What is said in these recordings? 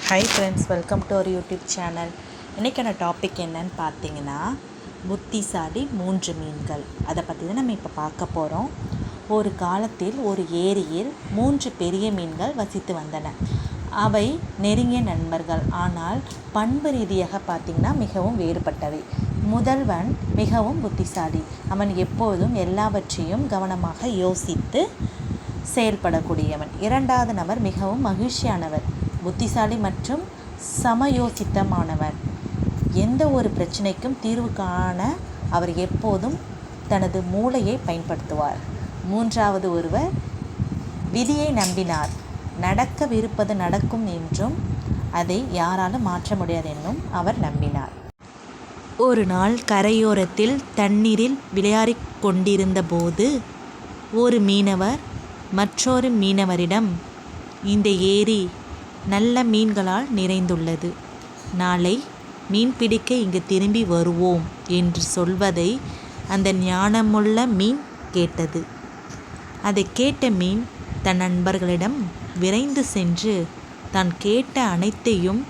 Hi friends, welcome to our YouTube channel. இன்றைக்கான topic என்னன்னு பார்த்தீங்கன்னா, புத்திசாலி 3 மீன்கள். அதை பற்றி தான் நம்ம இப்போ பார்க்க போகிறோம். ஒரு காலத்தில் ஒரு ஏரியில் 3 பெரிய மீன்கள் வசித்து வந்தன. அவை நெருங்கிய நண்பர்கள், ஆனால் பண்பு ரீதியாக பார்த்திங்கன்னா மிகவும் வேறுபட்டவை. முதல்வன் மிகவும் புத்திசாலி. அவன் எப்போதும் எல்லாவற்றையும் கவனமாக யோசித்து செயல்படக்கூடியவன். இரண்டாவது நபர் மிகவும் மகிழ்ச்சியானவர், புத்திசாலி மற்றும் சமயோசித்தமானவர். எந்த ஒரு பிரச்சனைக்கும் தீர்வு காண அவர் எப்போதும் தனது மூளையை பயன்படுத்துவார். மூன்றாவது ஒருவர் விதியை நம்பினார். நடக்கவிருப்பது நடக்கும் என்றும் அதை யாராலும் மாற்ற முடியாது என்றும் அவர் நம்பினார். ஒரு நாள் கரையோரத்தில் தண்ணீரில் விளையாடிக் கொண்டிருந்த போது ஒரு மீனவர் மற்றொரு மீனவரிடம், இந்த ஏரி நல்ல மீன்களால் நிறைந்துள்ளது, நாளை மீன் பிடிக்க இங்கு திரும்பி வருவோம் என்று சொல்வதை அந்த ஞானமுள்ள மீன் கேட்டது. அதை கேட்ட மீன் தன் நண்பர்களிடம் விரைந்து சென்று தான் கேட்ட அனைத்தையும்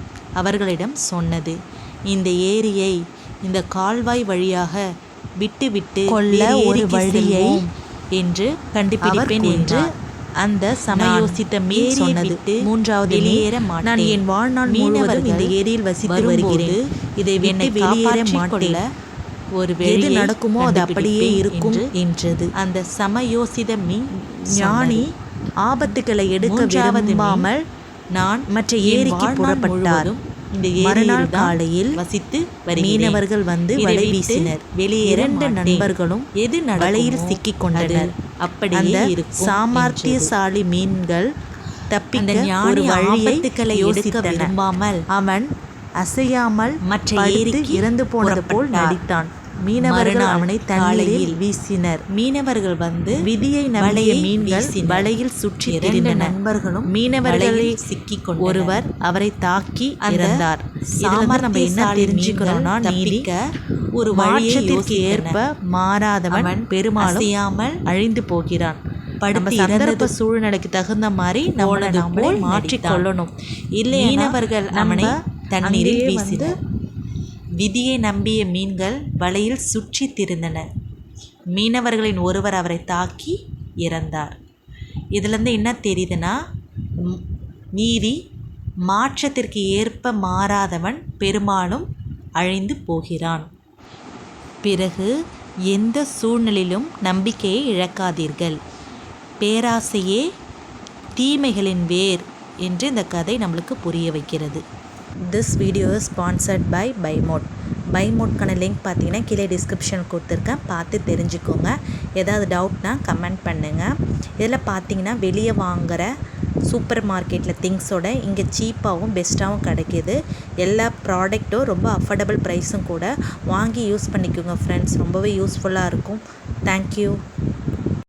அவர்களிடம் சொன்னது. இந்த ஏரியை இந்த கால்வாய் வழியாக விட்டுவிட்டு கொள்ள ஒரு வழியை என்று கண்டுபிடிப்பேன் என்று அந்த சமயோசித்த மீன் சொன்னது. மூன்றாவது, வெளியேற மாட்டேன், நான் என் வாழ்நாள் முழுவதும் இந்த ஏரியில் வசித்து வருகிறேன், இதை விட்டு வெளியேற மாட்டேன், ஒரு எது நடக்குமோ அது அப்படியே இருக்கும் என்றது. அந்த சமயோசித மீன் ஞானி ஆபத்துக்களை எடுக்க விரும்பாமல் நான் மற்ற ஏரிக்கு புறப்பட்டார். இந்த மறுநாள் காலையில் வசித்து மீனவர்கள் வந்து வலை வீசினர். வெளியே 2 நண்பர்களும் வலையில் சிக்கிக் கொண்டனர். அப்படியே சாமர்த்தியசாலி மீன்கள் தப்பிக்க ஒரு வழியை எடுக்க விரும்பாமல் அவன் அசையாமல் மற்ற ஏரிக்கு இறந்து போனது போல் நடித்தான். மீனவர்கள் அவனை தண்ணீரில் வீசினர். மீனவர்கள் வந்து விதியை நம்பிய மீன்கள் வலையில் சுற்றி திரிந்த நண்பர்களும் மீனவர்களை சிக்கிக் கொண்டனர். ஒருவர் அவரை தாக்கி இறந்தார். நம்ம என்ன தெரிஞ்சுக்கிறோம்னா, நீதி ஒரு மாற்றத்திற்கு ஏற்ப மாறாதவன் பெரும்பாலும் அழிந்து போகிறான். சந்தர்ப்ப சூழ்நிலைக்கு தகுந்த மாதிரி நம்மளை மாற்றிக்கொள்ளணும். இல்லை, மீனவர்கள் அவனை தண்ணீரில் வீசினர். விதியை நம்பிய மீன்கள் வலையில் சுற்றி திரிந்தன. மீனவர்களின் ஒருவர் அவரை தாக்கி இறந்தார். இதிலேருந்து என்ன தெரியுதுன்னா, நீதி மாற்றத்திற்கு ஏற்ப மாறாதவன் பெரும்பாலும் அழிந்து போகிறான். பிறகு எந்த சூழ்நிலையிலும் நம்பிக்கையை இழக்காதீர்கள். பேராசையே தீமைகளின் வேர் என்று இந்த கதை நம்மளுக்கு புரிய வைக்கிறது. This video is sponsored by BuyMode. BuyModeக்கான லிங்க் பார்த்தீங்கன்னா கீழே டிஸ்கிரிப்ஷன் கொடுத்துருக்கேன், பார்த்து தெரிஞ்சுக்கோங்க. ஏதாவது டவுட்னா கமெண்ட் பண்ணுங்கள். இதில் பார்த்தீங்கன்னா வெளியே வாங்குகிற சூப்பர் மார்க்கெட்டில் திங்ஸோட இங்கே சீப்பாகவும் பெஸ்ட்டாகவும் கிடைக்கிது. எல்லா ப்ராடக்ட்டும் ரொம்ப அஃபோர்டபுள் ப்ரைஸும் கூட. வாங்கி யூஸ் பண்ணிக்கோங்க ஃப்ரெண்ட்ஸ், ரொம்பவே யூஸ்ஃபுல்லாக இருக்கும். தேங்க்யூ.